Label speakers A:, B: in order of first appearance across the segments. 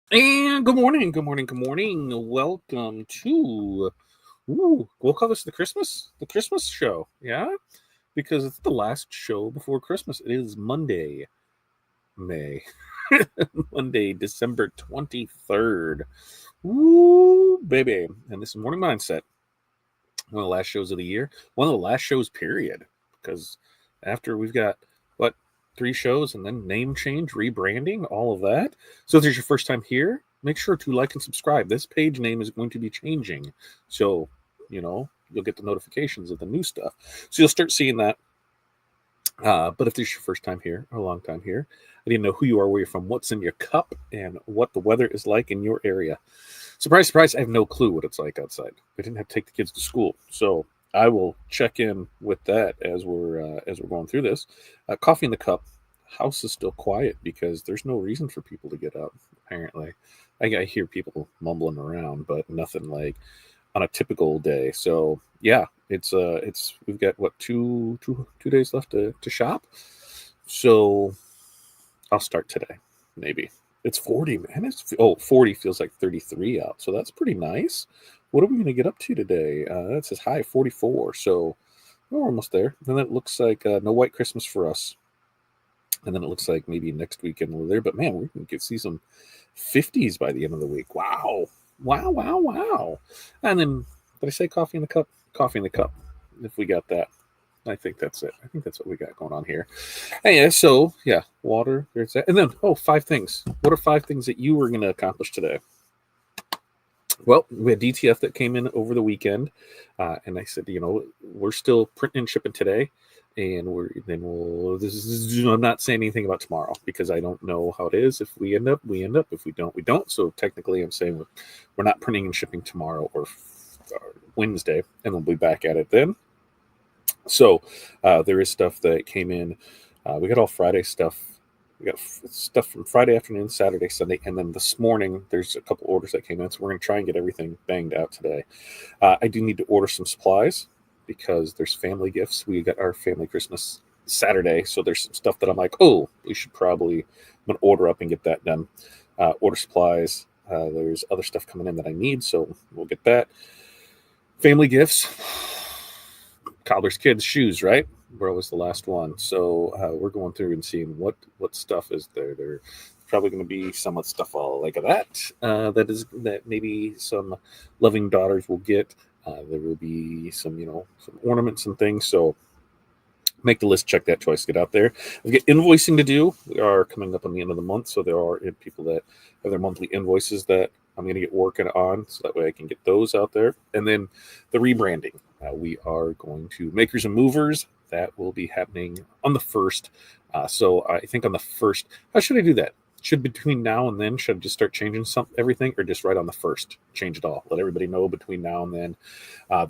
A: And good morning. Welcome to we'll call this the Christmas show, yeah, because it's the last show before Christmas. It is Monday, May, Monday, December 23rd. Woo, baby! And this is Morning Mindset, one of the last shows of the year, one of the last shows, period. Because after we've got what 3 shows and then name change, rebranding, all of that. So if there's your first time here, make sure to like and subscribe. This page name is going to be changing, so you'll get the notifications of the new stuff. So you'll start seeing that. But if this is your first time here or a long time here, I didn't know who you are, where you're from, what's in your cup, and what the weather is like in your area. Surprise, surprise, I have no clue what it's like outside. We didn't have to take the kids to school. So I will check in with that as we're going through this. Coffee in the cup. House is still quiet because there's no reason for people to get up, apparently. I hear people mumbling around, but nothing like on a typical day. So yeah, it's we've got what two days left to shop. So I'll start today, maybe. It's 40, man. 40 feels like 33 out. So that's pretty nice. What are we going to get up to today? That says high 44. So we're almost there. Then it looks like no white Christmas for us. And then it looks like maybe next weekend we're there. But man, we can see some 50s by the end of the week. Wow. Wow, wow, wow. And then, did I say coffee in the cup? Coffee in the cup, if we got that. I think that's it. I think that's what we got going on here. Anyway, so yeah, water. There's that, and then 5 things. What are 5 things that you were going to accomplish today? Well, we had DTF that came in over the weekend, and I said, we're still printing and shipping today, and I'm not saying anything about tomorrow because I don't know how it is. If we end up, we end up. If we don't, we don't. So technically, I'm saying we're not printing and shipping tomorrow or Wednesday, and we'll be back at it then. So there is stuff that came in. We got all Friday stuff. We got stuff from Friday afternoon, Saturday, Sunday, and then this morning there's a couple orders that came in. So we're going to try and get everything banged out today. I do need to order some supplies because there's family gifts. We got our family Christmas Saturday, so there's some stuff that I'm like, we should probably. I'm going to order up and get that done. Order supplies. There's other stuff coming in that I need, so we'll get that. Family gifts. Cobbler's kids shoes, right? We're always the last one. So we're going through and seeing what stuff is there. There's probably going to be somewhat stuff all like that. That maybe some loving daughters will get. There will be some some ornaments and things. So make the list, check that twice, get out there. I've got invoicing to do. We are coming up on the end of the month, so there are people that have their monthly invoices that I'm going to get working on, so that way I can get those out there. And then the rebranding. We are going to Makers and Movers. That will be happening on the 1st. So I think on the 1st, how should I do that? Should between now and then, should I just start changing everything, or just right on the 1st, change it all? Let everybody know between now and then.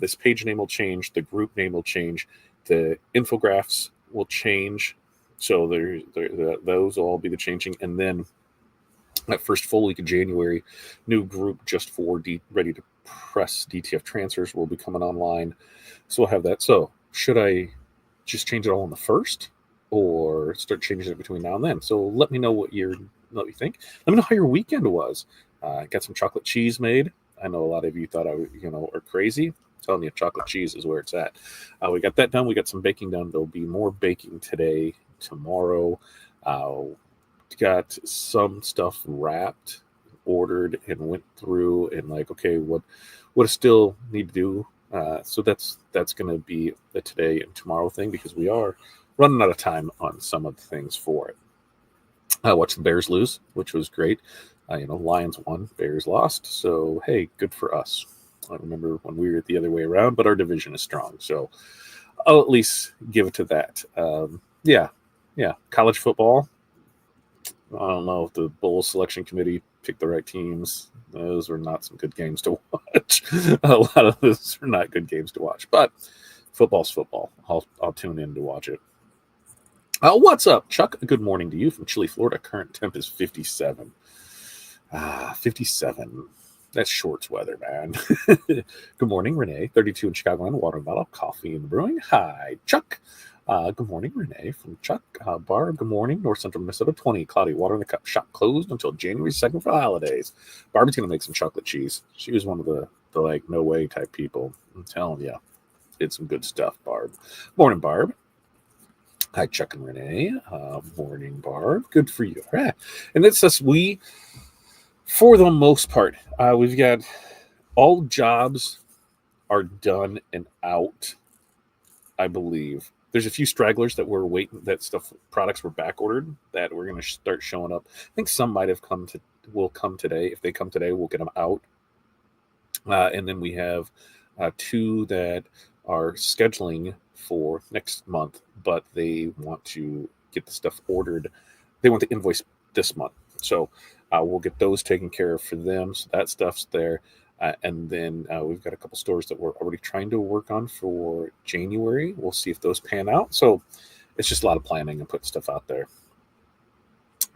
A: This page name will change. The group name will change. The infographics will change. So those will all be the changing. And then that first full week of January, new group just for ready to press DTF transfers will be coming online. So we'll have that. So should I just change it all on the 1st or start changing it between now and then? So let me know what you think. Let me know how your weekend was. Got some chocolate cheese made. I know a lot of you thought I are crazy. I'm telling you, chocolate cheese is where it's at. We got that done. We got some baking done. There'll be more baking today, tomorrow. Got some stuff wrapped, ordered, and went through, and like, okay, what I still need to do. So that's going to be the today and tomorrow thing, because we are running out of time on some of the things for it. I watched the Bears lose, which was great. Lions won, Bears lost. So hey, good for us. I remember when we were the other way around, but our division is strong, so I'll at least give it to that. Yeah. College football. I don't know if the bowl selection committee picked the right teams. Those were not some good games to watch. A lot of those are not good games to watch, but football's football. I'll tune in to watch it. What's up, Chuck? Good morning to you from Chile, Florida. Current temp is 57. 57. That's shorts weather, man. Good morning, Renee. 32 in Chicago, and watermelon, coffee in the brewing. Hi, Chuck. Good morning, Renee from Chuck. Barb, good morning. North Central Minnesota, 20, cloudy, water in the cup. Shop closed until January 2nd for the holidays. Barb's going to make some chocolate cheese. She was one of the like, no way type people. I'm telling you, it's some good stuff, Barb. Morning, Barb. Hi, Chuck and Renee. Morning, Barb. Good for you. All right. And it says for the most part, we've got all jobs are done and out, I believe. There's a few stragglers that we're waiting, products were back ordered that we're going to start showing up. I think some might have will come today. If they come today, we'll get them out. And then we have 2 that are scheduling for next month, but they want to get the stuff ordered. They want the invoice this month. So we'll get those taken care of for them. So that stuff's there. And then we've got a couple stores that we're already trying to work on for January. We'll see if those pan out. So it's just a lot of planning and putting stuff out there.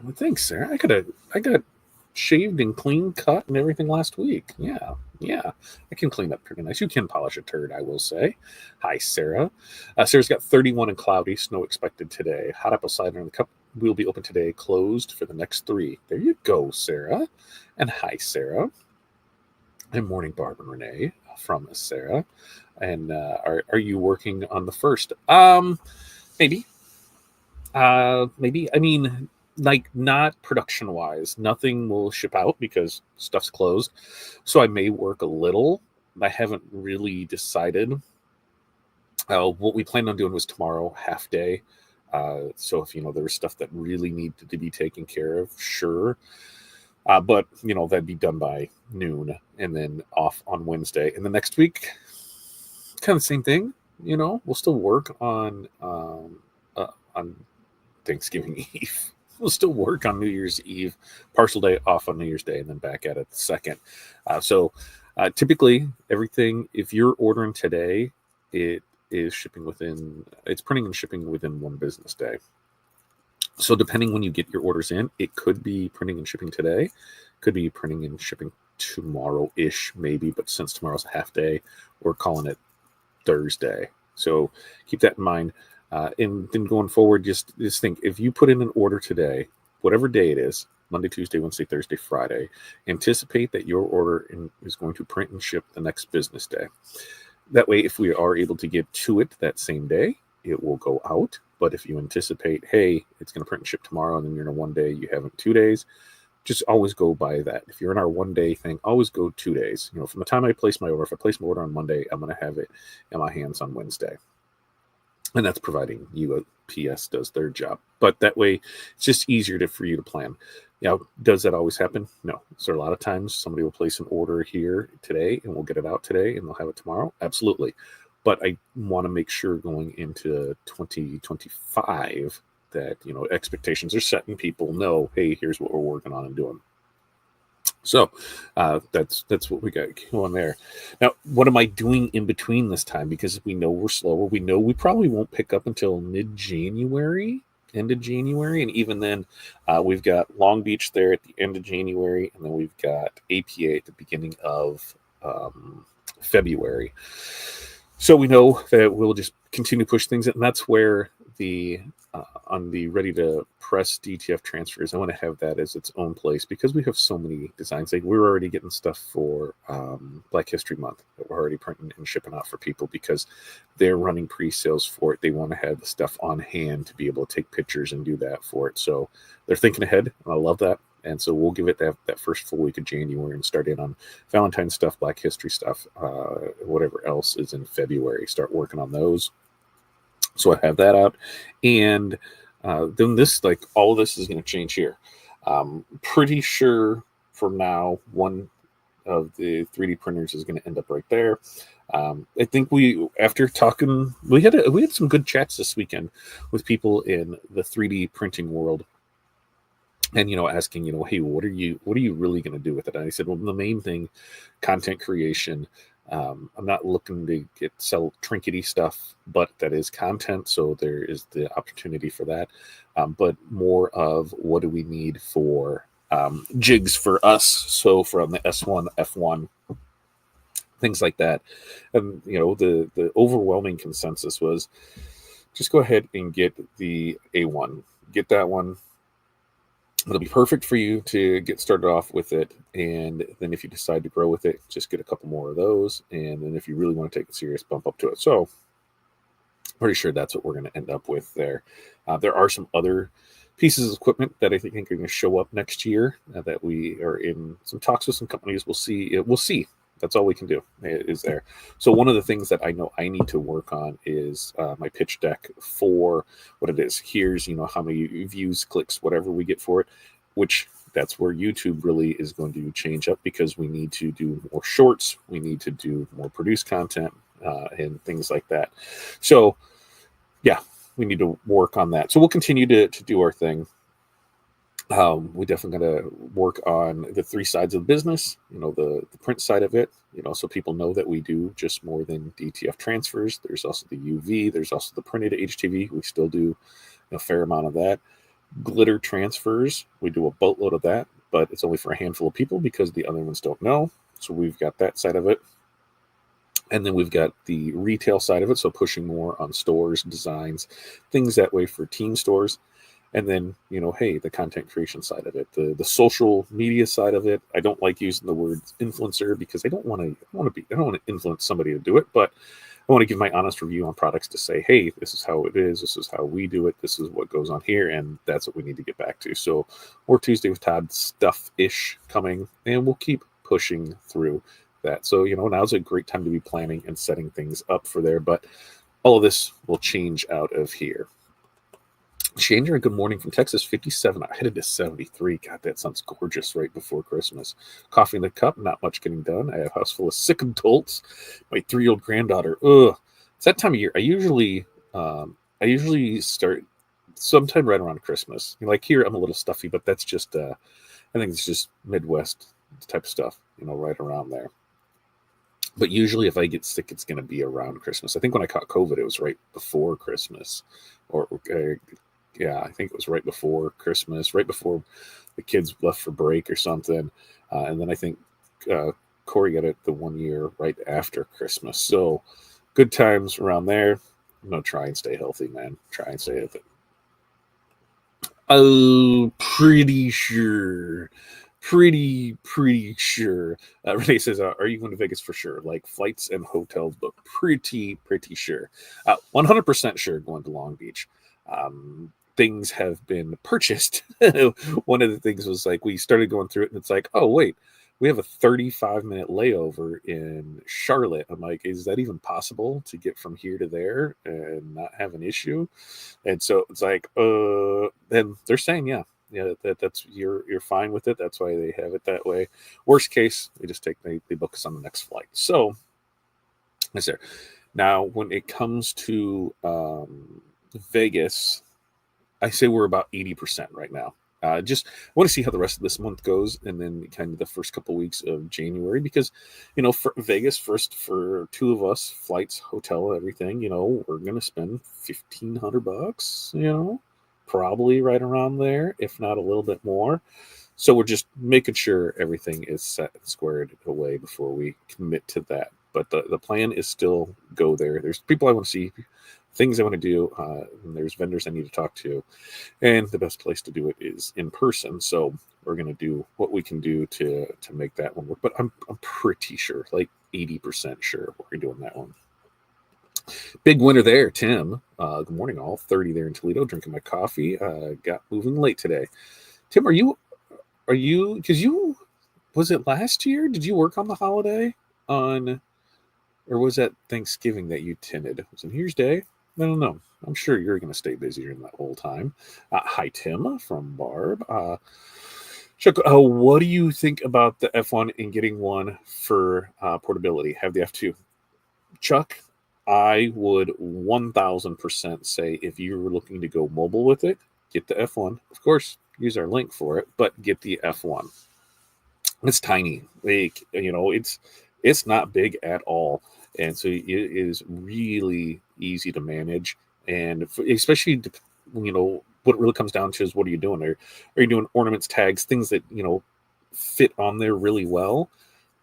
A: Well, thanks, Sarah. I got shaved and clean cut and everything last week. Yeah. I can clean up pretty nice. You can polish a turd, I will say. Hi, Sarah. Sarah's got 31 and cloudy. Snow expected today. Hot apple cider in the cup will be open today. Closed for the next 3. There you go, Sarah. And hi, Sarah. And morning, Barb and Renee from Sarah. And are you working on the 1st? Maybe. I mean, like, not production wise. Nothing will ship out because stuff's closed. So I may work a little. I haven't really decided. What we planned on doing was tomorrow, half day. So if there was stuff that really needed to be taken care of, sure. But that'd be done by noon and then off on Wednesday. And the next week, kind of the same thing. We'll still work on Thanksgiving Eve. We'll still work on New Year's Eve, partial day off on New Year's Day, and then back at it the 2nd. So typically everything, if you're ordering today, it is it's printing and shipping within 1 business day. So depending when you get your orders in, it could be printing and shipping today, could be printing and shipping tomorrow-ish maybe, but since tomorrow's a half day, we're calling it Thursday. So keep that in mind. And then going forward, just think, if you put in an order today, whatever day it is, Monday, Tuesday, Wednesday, Thursday, Friday, anticipate that your order is going to print and ship the next business day. That way, if we are able to get to it that same day, it will go out. But if you anticipate, hey, it's going to print and ship tomorrow, and then you're in a 1 day, you have it 2 days, just always go by that. If you're in our 1 day thing, always go 2 days. From the time I place my order, if I place my order on Monday, I'm going to have it in my hands on Wednesday. And that's providing UPS does their job. But that way, it's just easier for you to plan. Does that always happen? No. So a lot of times somebody will place an order here today and we'll get it out today and they'll have it tomorrow. Absolutely. But I want to make sure going into 2025 that, expectations are set and people know, hey, here's what we're working on and doing. So that's what we got going there. Now, what am I doing in between this time? Because we know we're slower. We know we probably won't pick up until mid-January, end of January. And even then, we've got Long Beach there at the end of January. And then we've got APA at the beginning of February. So we know that we'll just continue to push things. And that's where on the ready to press DTF transfers, I want to have that as its own place because we have so many designs. Like, we're already getting stuff for Black History Month that we're already printing and shipping out for people because they're running pre-sales for it. They want to have the stuff on hand to be able to take pictures and do that for it. So they're thinking ahead, and I love that. And so we'll give it that first full week of January and start in on Valentine's stuff, Black History stuff, whatever else is in February. Start working on those. So I have that out. And then all of this is going to change here. Pretty sure for now, one of the 3D printers is going to end up right there. I think after talking, we had some good chats this weekend with people in the 3D printing world. And, asking, hey, what are you really going to do with it? And I said, well, the main thing, content creation. I'm not looking to sell trinkety stuff, but that is content. So there is the opportunity for that. But more of what do we need for jigs for us? So from the S1, F1, things like that. And, the overwhelming consensus was just go ahead and get the A1. Get that one. It'll be perfect for you to get started off with it. And then if you decide to grow with it, just get a couple more of those. And then if you really want to take it serious, bump up to it. So pretty sure that's what we're going to end up with there. There are some other pieces of equipment that I think are going to show up next year that we are in some talks with some companies. We'll see. We'll see. That's all we can do is there. So one of the things that I know I need to work on is my pitch deck for what it is. Here's, how many views, clicks, whatever we get for it, which that's where YouTube really is going to change up because we need to do more shorts. We need to do more produced content and things like that. So yeah, we need to work on that. So we'll continue to do our thing. We definitely got to work on the three sides of the business, the print side of it, so people know that we do just more than DTF transfers. There's also the UV, there's also the printed HTV. We still do a fair amount of that. Glitter transfers, we do a boatload of that, but it's only for a handful of people because the other ones don't know. So we've got that side of it. And then we've got the retail side of it, so pushing more on stores, designs, things that way for team stores. And then, the content creation side of it, the social media side of it. I don't like using the word influencer because I don't want to influence somebody to do it, but I want to give my honest review on products to say, hey, this is how it is. This is how we do it. This is what goes on here. And that's what we need to get back to. So more Tuesday with Todd stuff-ish coming, and we'll keep pushing through that. So, now's a great time to be planning and setting things up for there, but all of this will change out of here. Chandra, good morning from Texas, 57. I headed to 73. God, that sounds gorgeous right before Christmas. Coffee in the cup, not much getting done. I have a house full of sick adults. My 3-year-old granddaughter. Ugh. It's that time of year. I usually start sometime right around Christmas. Like here, I'm a little stuffy, but that's just, I think it's just Midwest type of stuff, right around there. But usually if I get sick, it's going to be around Christmas. I think when I caught COVID, it was right before Christmas yeah, I think it was right before Christmas, right before the kids left for break or something. And then I think Corey got it the 1 year right after Christmas. So good times around there. Try and stay healthy, man. Try and stay healthy. Oh, pretty sure. Pretty sure. Renee says, are you going to Vegas for sure? Like flights and hotels, but pretty sure. 100% sure going to Long Beach. Things have been purchased. One of the things was like we started going through it and it's like, oh wait, we have a 35-minute layover in Charlotte. I'm like, is that even possible to get from here to there and not have an issue? And so it's like, and they're saying, yeah, that's you're fine with it. That's why they have it that way. Worst case, they book us on the next flight. So is there now when it comes to Vegas, I say we're about 80% right now. Just want to see how the rest of this month goes, and then kind of the first couple weeks of January, because for Vegas, first for two of us, flights, hotel, everything, we're gonna spend $1,500, probably right around there, if not a little bit more. So we're just making sure everything is set and squared away before we commit to that. But the plan is still go there. There's people I want to see, things I want to do, and there's vendors I need to talk to, and the best place to do it is in person. So we're going to do what we can do to make that one work. But I'm pretty sure, like 80% sure, we're doing that one. Big winner there, Tim. Good morning, all. 30 there in Toledo, drinking my coffee. Got moving late today. Tim, are you? Because was it last year? Did you work on the holiday or was that Thanksgiving that you tended? Was it New Year's Day? I don't know. I'm sure you're going to stay busy during that whole time. Hi, Tim from Barb. Chuck, what do you think about the F1 and getting one for portability? Have the F2. Chuck, I would 1,000% say if you were looking to go mobile with it, get the F1. Of course, use our link for it, but get the F1. It's tiny. Like, it's not big at all. And so it is really easy to manage. And especially, what it really comes down to is what are you doing? Are you doing ornaments, tags, things that, fit on there really well?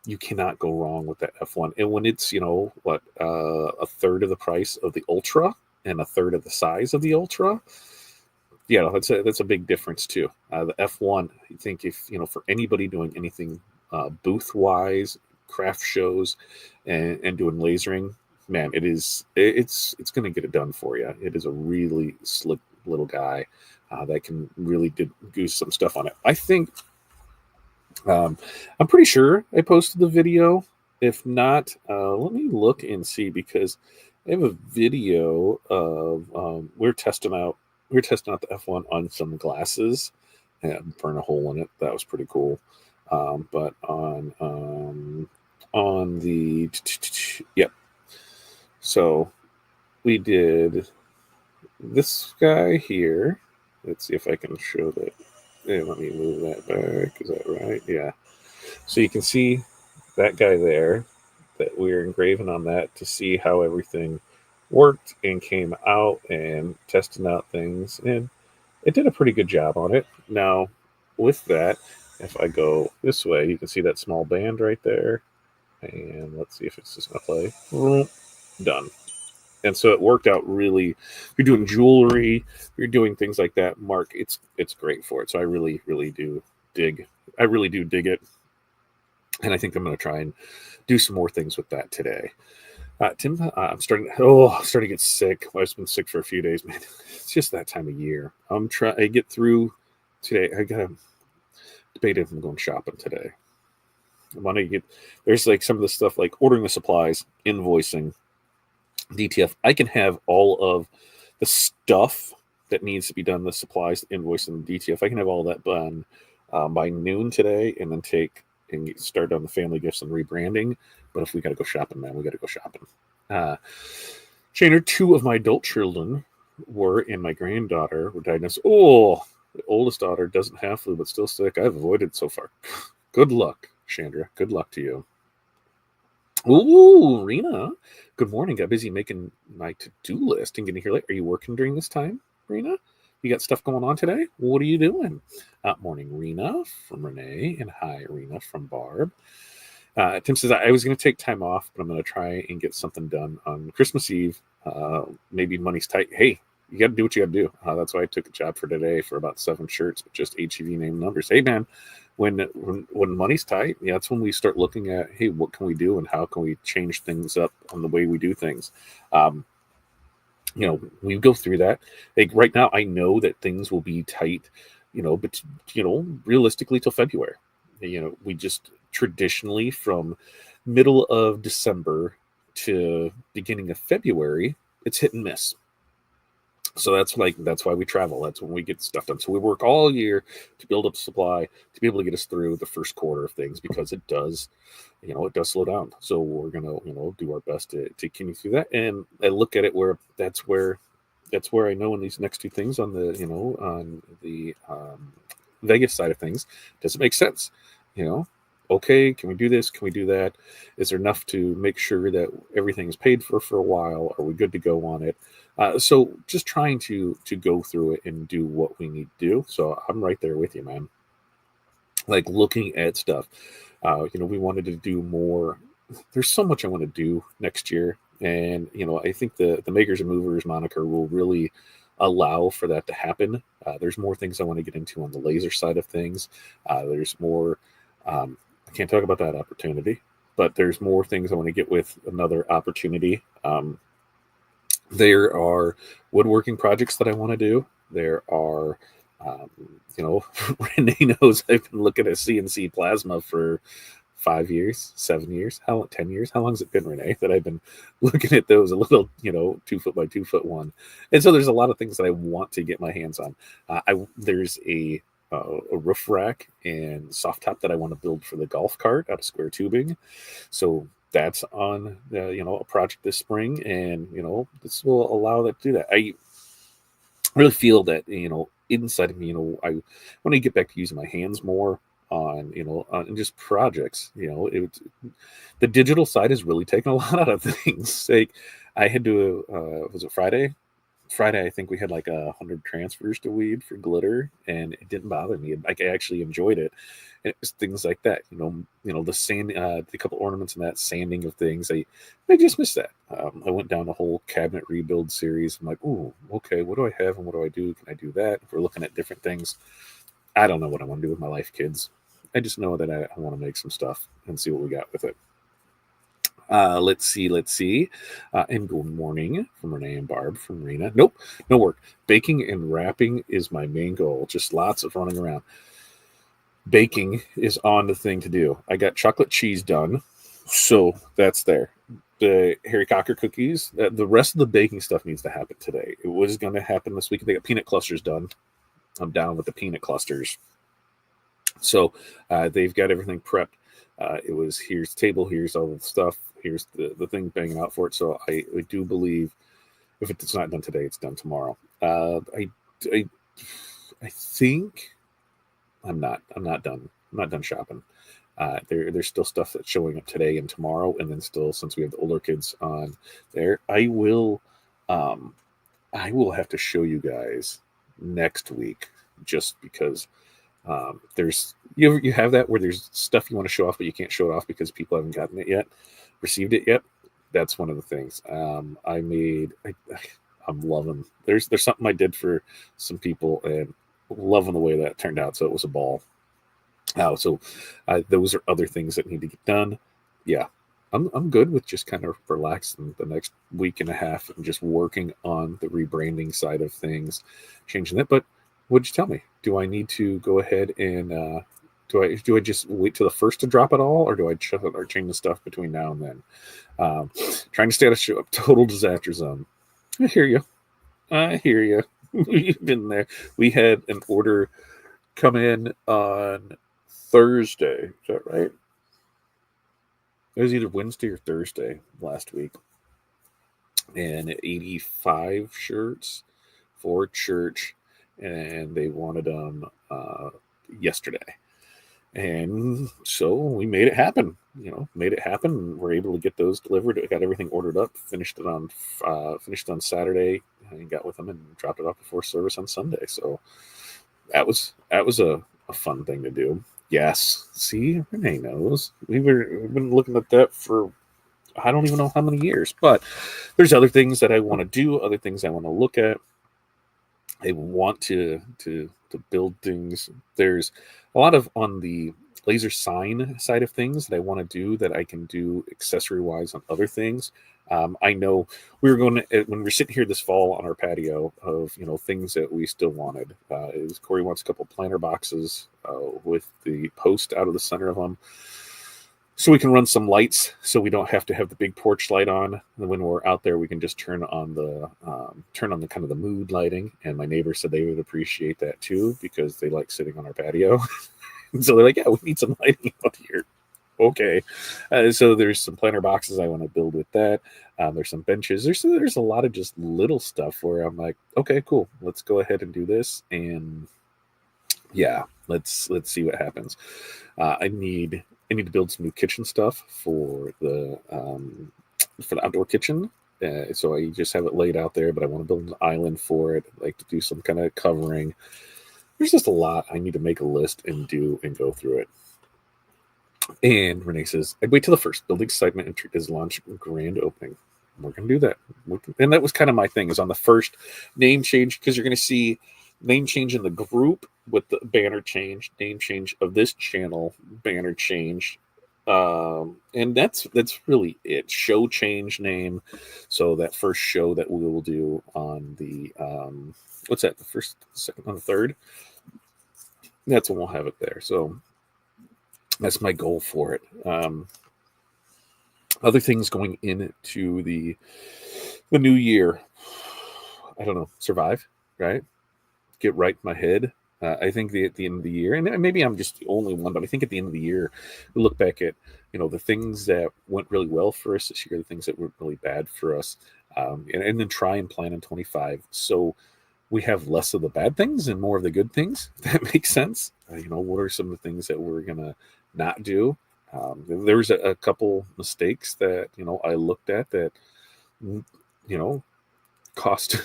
A: You cannot go wrong with that F1. And when it's, a third of the price of the Ultra, and a third of the size of the Ultra. Yeah, that's a big difference too. The F1, I think if, for anybody doing anything booth wise, craft shows, and doing lasering, man, it's going to get it done for you. It is a really slick little guy that can really do some stuff on it. I think I'm pretty sure I posted the video. If not, let me look and see, because I have a video of we were testing out the F1 on some glasses and burn a hole in it. That was pretty cool. But on the yep. So we did this guy here. Let's see if I can show that. Yeah, let me move that back. Is that right? Yeah. So you can see that guy there, that we're engraving on that to see how everything worked and came out, and testing out things. And it did a pretty good job on it. Now, with that, if I go this way, you can see that small band right there. And let's see if it's just going to play. Done. And so it worked out really. If you're doing jewelry, if you're doing things like that, Mark, it's great for it. So I really, really do dig. I really do dig it. And I think I'm going to try and do some more things with that today. Tim, I'm starting to get sick. I've been sick for a few days, man. It's just that time of year. I get through today. I got to debate if I'm going shopping today. There's like some of the stuff like ordering the supplies, invoicing, DTF. I can have all of the stuff that needs to be done, the supplies, the invoicing, the DTF. I can have all that done by noon today, and then start on the family gifts and rebranding. But if we got to go shopping, man, we got to go shopping. Shaner, 2 of my adult children and my granddaughter were diagnosed. Oh, the oldest daughter doesn't have flu, but still sick. I've avoided so far. Good luck, Chandra. Good luck to you. Ooh, Rena. Good morning. Got busy making my to-do list and getting here late. Are you working during this time, Rena? You got stuff going on today? What are you doing? Morning, Rena from Renee, and hi, Rena from Barb. Tim says, I was going to take time off, but I'm going to try and get something done on Christmas Eve. Maybe money's tight. Hey, you got to do what you got to do. That's why I took a job for today for about 7 shirts with just HEV name numbers. Hey, man, when money's tight, yeah, that's when we start looking at, hey, what can we do and how can we change things up on the way we do things? We go through that. Like right now, I know that things will be tight, but realistically till February. We just traditionally from middle of December to beginning of February, it's hit and miss. So that's why we travel. That's when we get stuff done. So we work all year to build up supply to be able to get us through the first quarter of things, because it does slow down. So we're gonna do our best to continue through that. And I look at it that's where I know in these next 2 things on the Vegas side of things, does it make sense? Okay, can we do this? Can we do that? Is there enough to make sure that everything is paid for a while? Are we good to go on it? So just trying to go through it and do what we need to do. So I'm right there with you, man. Like looking at stuff. We wanted to do more. There's so much I want to do next year. And, I think the Makers and Movers moniker will really allow for that to happen. There's more things I want to get into on the laser side of things. There's more... I can't talk about that opportunity, but there's more things I want to get with another opportunity. There are woodworking projects that I want to do. There are, Renee knows I've been looking at CNC plasma for 5 years, 7 years, 10 years. How long has it been, Renee, that I've been looking at those, a little, 2 foot by 2 foot one. And so there's a lot of things that I want to get my hands on. There's a roof rack and soft top that I want to build for the golf cart out of square tubing. So that's on a project this spring, and this will allow that to do that. I really feel that inside of me, I want to get back to using my hands more on just projects. The digital side has really taken a lot out of things. Like I had to was it Friday? Friday, I think we had like 100 transfers to weed for glitter, and it didn't bother me. Like, I actually enjoyed it. And it was things like that, the sand, the couple ornaments and that sanding of things. I just missed that. I went down the whole cabinet rebuild series. I'm like, ooh, okay, what do I have and what do I do? Can I do that? If we're looking at different things, I don't know what I want to do with my life, kids. I just know that I want to make some stuff and see what we got with it. Let's see. And good morning from Renee and Barb from Rena. Nope, no work. Baking and wrapping is my main goal. Just lots of running around. Baking is on the thing to do. I got chocolate cheese done, so that's there. The Harry Cocker cookies, the rest of the baking stuff needs to happen today. It was going to happen this week. They got peanut clusters done. I'm down with the peanut clusters. So they've got everything prepped. It was, here's the table, here's all the stuff, here's the thing banging out for it. So I do believe if it's not done today, it's done tomorrow. I think I'm not done. I'm not done shopping. There's still stuff that's showing up today and tomorrow, and then still, since we have the older kids on there, I will have to show you guys next week, just because there's you have that where there's stuff you want to show off, but you can't show it off because people haven't gotten it yet, received it yet. That's one of the things. I'm loving. There's something I did for some people, and loving the way that turned out. So it was a ball. So those are other things that need to get done. Yeah, I'm good with just kind of relaxing the next week and a half and just working on the rebranding side of things, changing that. But what'd you tell me? Do I need to go ahead and do I just wait till the first to drop it all, or do I change the stuff between now and then? Trying to stay out of a total disaster zone. I hear you. We've been there. We had an order come in on Thursday. Is that right? It was either Wednesday or Thursday last week. And 85 shirts for church, and they wanted them yesterday. And so we made it happen. We're able to get those delivered. I got everything ordered up, finished it on Saturday, and got with them and dropped it off before service on Sunday. So that was a fun thing to do. Yes. See, Renee knows. We've been looking at that for I don't even know how many years, but there's other things that I want to do, other things I want to look at. I want to build things. There's a lot of on the laser sign side of things that I want to do that I can do accessory wise on other things. I know we were going to, when we're sitting here this fall on our patio of things that we still wanted. Corey wants a couple planter boxes with the post out of the center of them, so we can run some lights, so we don't have to have the big porch light on. And when we're out there, we can just turn on the kind of the mood lighting. And my neighbor said they would appreciate that too, because they like sitting on our patio. And so they're like, yeah, we need some lighting out here. Okay. So there's some planter boxes I want to build with that. There's some benches. There's a lot of just little stuff where I'm like, okay, cool. Let's go ahead and do this. And yeah, let's see what happens. I need to build some new kitchen stuff for the outdoor kitchen. So I just have it laid out there, but I want to build an island for it. I'd like to do some kind of covering. There's just a lot. I need to make a list and do and go through it. And Renee says, I'd wait till the first. Building excitement and treat as launch grand opening. We're going to do that. And that was kind of my thing, is on the first name change, because you're going to see name change in the group with the banner change, name change of this channel, banner change. And that's really it. Show change name. So that first show that we will do on the, what's that? The first, second, and the third. That's when we'll have it there. So that's my goal for it. Other things going into the new year. I don't know. Survive, right? Get right in my head. I think at the end of the year, and maybe I'm just the only one, but I think at the end of the year, we look back at the things that went really well for us this year, the things that were really bad for us, and then try and plan in 25. So we have less of the bad things and more of the good things. If that makes sense. What are some of the things that we're gonna not do? There's a couple mistakes that I looked at that cost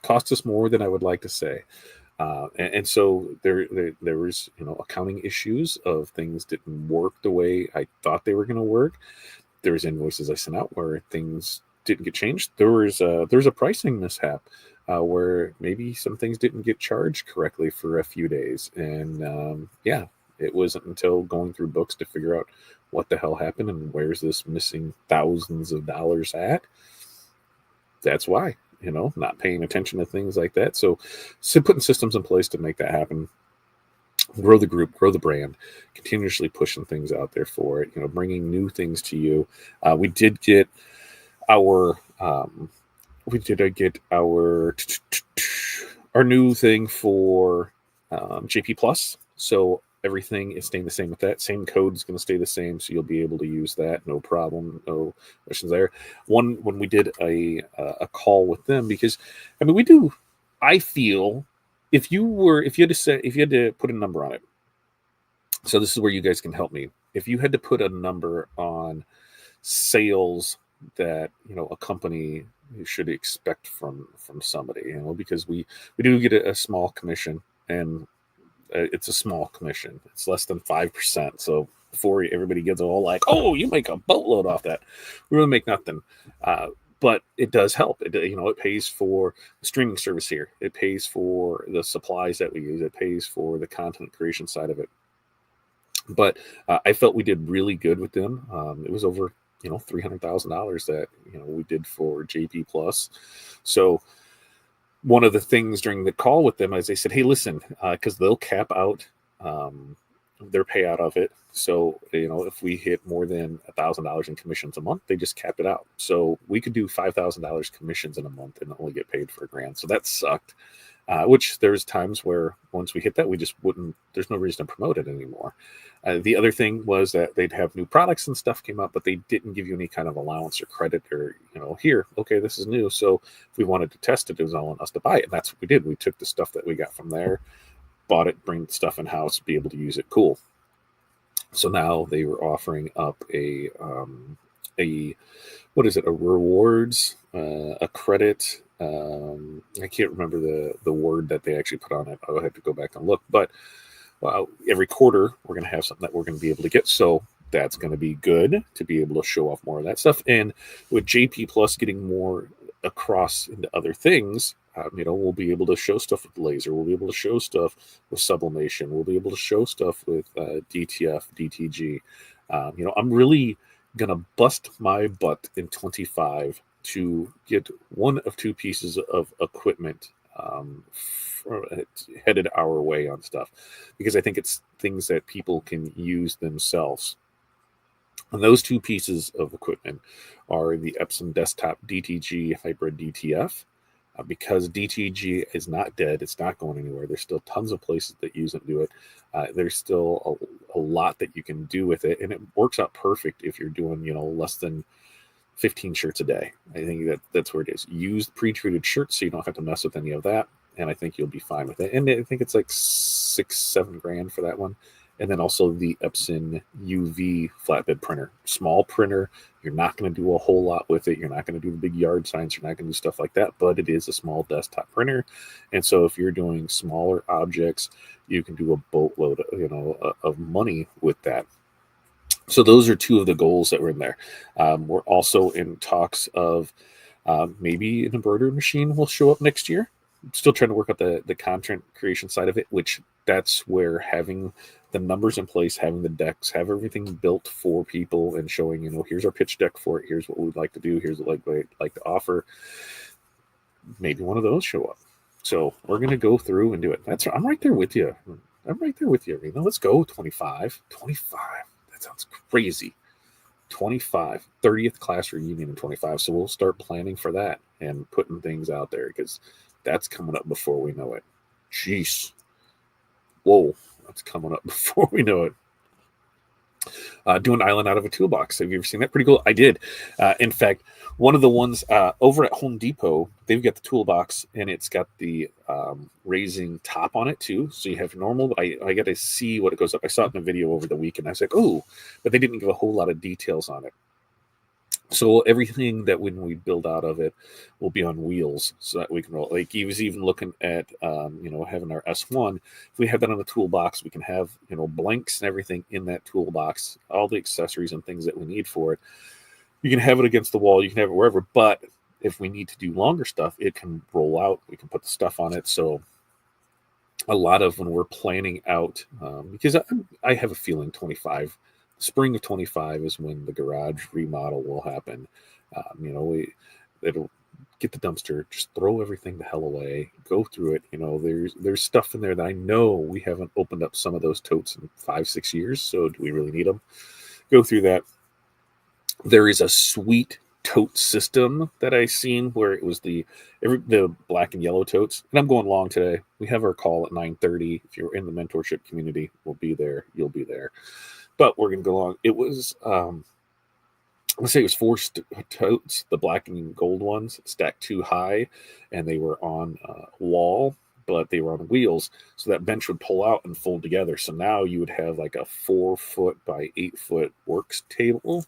A: cost us more than I would like to say. And so there was, accounting issues of things didn't work the way I thought they were going to work. There was invoices I sent out where things didn't get changed. There was a pricing mishap where maybe some things didn't get charged correctly for a few days. And it wasn't until going through books to figure out what the hell happened and where's this missing thousands of dollars at. That's why, not paying attention to things like that. So putting systems in place to make that happen, grow the group, grow the brand, continuously pushing things out there for it, bringing new things to you. We did get our new thing for JPPlus. So everything is staying the same with that. Same code is going to stay the same, so you'll be able to use that. No problem. No questions there. When we did a call with them, because we do. I feel if you had to put a number on it. So this is where you guys can help me. If you had to put a number on sales that a company should expect from somebody, because we do get a small commission, and it's a small commission. It's less than 5%. So before everybody gets all like, "Oh, you make a boatload off that," we really make nothing. But it does help. It pays for the streaming service here. It pays for the supplies that we use. It pays for the content creation side of it. But I felt we did really good with them. It was over $300,000 that we did for JPPlus. So one of the things during the call with them is they said, "Hey, listen, because they'll cap out their payout of it. So if we hit more than $1,000 in commissions a month, they just cap it out. So we could do $5,000 commissions in a month and only get paid for $1,000. So that sucked. Which there's times where once we hit that, we just wouldn't. There's no reason to promote it anymore. The other thing was that they'd have new products and stuff came up, but they didn't give you any kind of allowance or credit or, here, okay, this is new. So if we wanted to test it, it was all on us to buy it. And that's what we did. We took the stuff that we got from there, bought it, bring the stuff in house, be able to use it. Cool. So now they were offering up a rewards, a credit. I can't remember the word that they actually put on it. I'll have to go back and look, but every quarter we're going to have something that we're going to be able to get. So that's going to be good to be able to show off more of that stuff. And with JPPlus getting more across into other things, we'll be able to show stuff with laser. We'll be able to show stuff with sublimation. We'll be able to show stuff with DTF, DTG. I'm really going to bust my butt in 25 to get one of two pieces of equipment headed our way on stuff, because I think it's things that people can use themselves. And those two pieces of equipment are the Epson Desktop DTG Hybrid DTF, because DTG is not dead. It's not going anywhere. There's still tons of places that use it and do it. There's still a lot that you can do with it, and it works out perfect if you're doing, less than 15 shirts a day. I think that's where it is. Use pre-treated shirts so you don't have to mess with any of that, and I think you'll be fine with it. And I think it's like $6-7 for that one. And then also the Epson UV flatbed printer. Small printer. You're not going to do a whole lot with it. You're not going to do the big yard signs. You're not going to do stuff like that, but it is a small desktop printer. And so if you're doing smaller objects, you can do a boatload of money with that. So those are two of the goals that were in there. We're also in talks of maybe an embroidery machine will show up next year. I'm still trying to work out the content creation side of it, which that's where having the numbers in place, having the decks, have everything built for people and showing, here's our pitch deck for it. Here's what we'd like to do. Here's what we'd like to offer. Maybe one of those show up. So we're going to go through and do it. I'm right there with you. Rena. Let's go 25. That sounds crazy. 25, 30th class reunion in 25. So we'll start planning for that and putting things out there, because that's coming up before we know it. Jeez. Whoa. That's coming up before we know it. Doing Island out of a toolbox. Have you ever seen that? Pretty cool. I did. In fact, one of the ones over at Home Depot, they've got the toolbox, and it's got the raising top on it too. So you have normal, but I got to see what it goes up. I saw it in a video over the weekend. I was like, oh, but they didn't give a whole lot of details on it. So everything that when we build out of it will be on wheels, so that we can roll. Like he was even looking at, having our S1. If we have that on the toolbox, we can have blanks and everything in that toolbox, all the accessories and things that we need for it. You can have it against the wall, you can have it wherever. But if we need to do longer stuff, it can roll out. We can put the stuff on it. So a lot of when we're planning out, because I have a feeling 25. Spring of 25 is when the garage remodel will happen. It'll get the dumpster, just throw everything the hell away, go through it. There's stuff in there that I know we haven't opened up some of those totes in 5-6 years. So do we really need them? Go through that. There is a sweet tote system that I seen where it was the black and yellow totes. And I'm going long today. We have our call at 9:30. If you're in the mentorship community, we'll be there. You'll be there. But we're going to go along. It was, let's say it was 4 totes, the black and gold ones, stacked too high, and they were on a wall, but they were on wheels. So that bench would pull out and fold together. So now you would have like a 4-foot by 8-foot works table.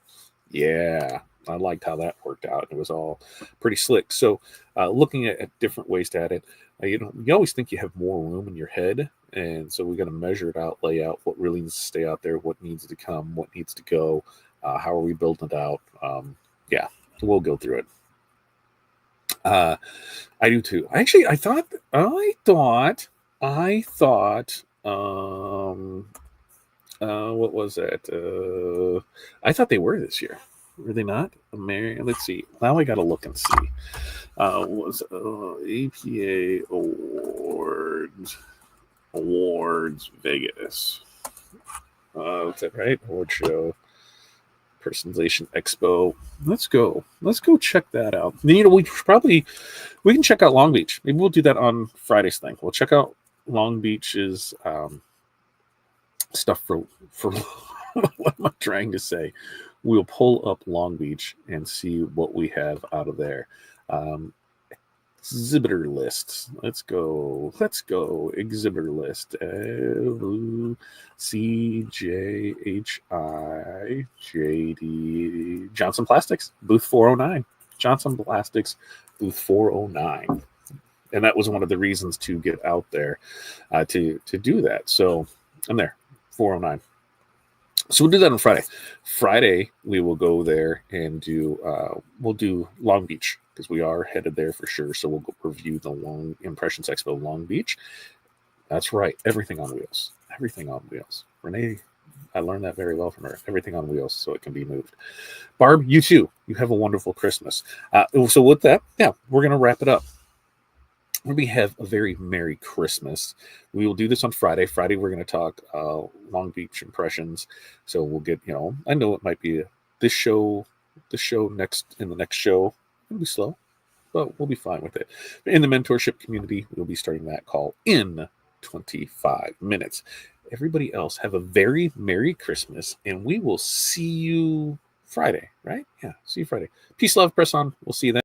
A: Yeah, I liked how that worked out. It was all pretty slick. So looking at different ways to add it, you always think you have more room in your head. And so we got to measure it out, lay out what really needs to stay out there, what needs to come, what needs to go, how are we building it out. We'll go through it. I do too. Actually, I thought, what was that? I thought they were this year. Were they not? Let's see. Now I got to look and see. Was APA Awards Vegas. Is that right? Award show. Personalization Expo. Let's go check that out. We can check out Long Beach. Maybe we'll do that on Friday's thing. We'll check out Long Beach's stuff for what am I trying to say? We'll pull up Long Beach and see what we have out of there. Exhibitor lists. Let's go. Exhibitor list. CJHIJD Johnson Plastics, booth 409. Johnson Plastics, booth 409. And that was one of the reasons to get out there to do that. So I'm there, 409. So we'll do that on Friday. Friday, we will go there and we'll do Long Beach because we are headed there for sure. So we'll go review the Long Impressions Expo Long Beach. That's right. Everything on wheels. Renee, I learned that very well from her. Everything on wheels so it can be moved. Barb, you too. You have a wonderful Christmas. So with that, we're going to wrap it up. We have a very Merry Christmas. We will do this on Friday. Friday, we're going to talk Long Beach impressions. So we'll get, I know it might be this show next in the next show. It'll be slow, but we'll be fine with it. In the mentorship community, we'll be starting that call in 25 minutes. Everybody else, have a very Merry Christmas, and we will see you Friday, right? Yeah, see you Friday. Peace, love, press on. We'll see you then.